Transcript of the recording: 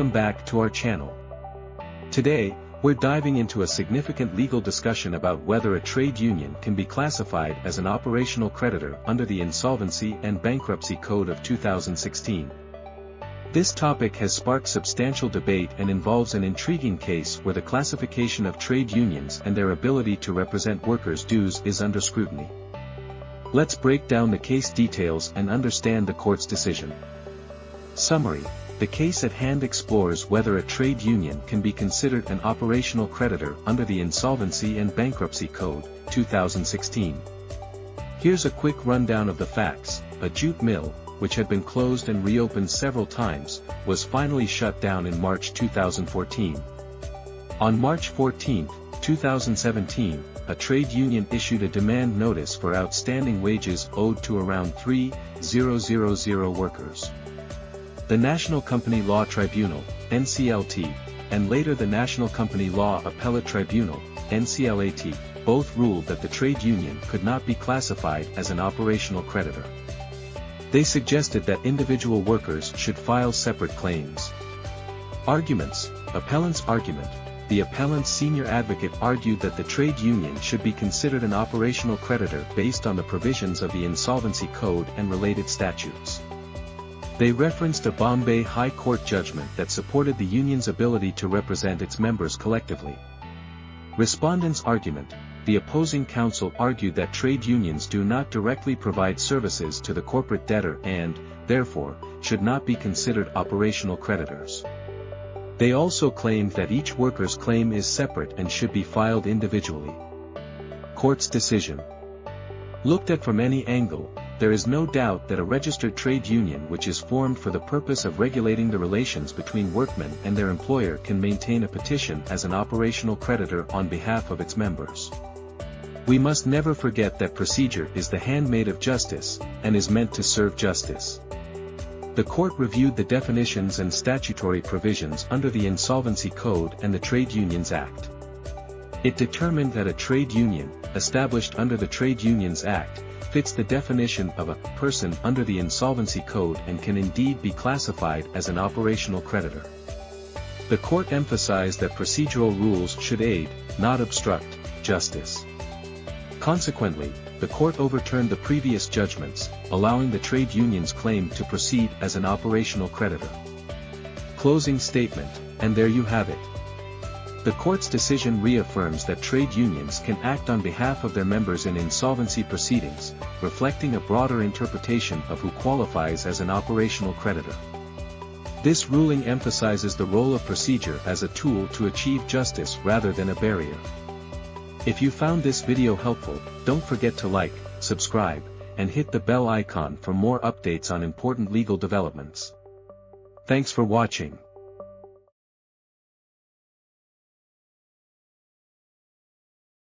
Welcome back to our channel. Today, we're diving into a significant legal discussion about whether a trade union can be classified as an operational creditor under the Insolvency and Bankruptcy Code of 2016. This topic has sparked substantial debate and involves an intriguing case where the classification of trade unions and their ability to represent workers' dues is under scrutiny. Let's break down the case details and understand the court's decision. Summary: the case at hand explores whether a trade union can be considered an operational creditor under the Insolvency and Bankruptcy Code, 2016. Here's a quick rundown of the facts. A jute mill, which had been closed and reopened several times, was finally shut down in March 2014. On March 14, 2017, a trade union issued a demand notice for outstanding wages owed to around 3,000 workers. The National Company Law Tribunal, NCLT, and later the National Company Law Appellate Tribunal, NCLAT, both ruled that the trade union could not be classified as an operational creditor. They suggested that individual workers should file separate claims. Arguments: Appellant's argument. The appellant's senior advocate argued that the trade union should be considered an operational creditor based on the provisions of the Insolvency Code and related statutes. They referenced a Bombay High Court judgment that supported the union's ability to represent its members collectively. Respondent's argument: the opposing counsel argued that trade unions do not directly provide services to the corporate debtor and, therefore, should not be considered operational creditors. They also claimed that each worker's claim is separate and should be filed individually. Court's decision. Looked at from any angle, there is no doubt that a registered trade union which is formed for the purpose of regulating the relations between workmen and their employer can maintain a petition as an operational creditor on behalf of its members. We must never forget that procedure is the handmaid of justice, and is meant to serve justice. The court reviewed the definitions and statutory provisions under the Insolvency Code and the Trade Unions Act. It determined that a trade union, established under the Trade Unions Act, fits the definition of a person under the Insolvency Code and can indeed be classified as an operational creditor. The court emphasized that procedural rules should aid, not obstruct, justice. Consequently, the court overturned the previous judgments, allowing the trade union's claim to proceed as an operational creditor. Closing statement, and there you have it. The court's decision reaffirms that trade unions can act on behalf of their members in insolvency proceedings, reflecting a broader interpretation of who qualifies as an operational creditor. This ruling emphasizes the role of procedure as a tool to achieve justice rather than a barrier. If you found this video helpful, don't forget to like, subscribe, and hit the bell icon for more updates on important legal developments. Thanks for watching.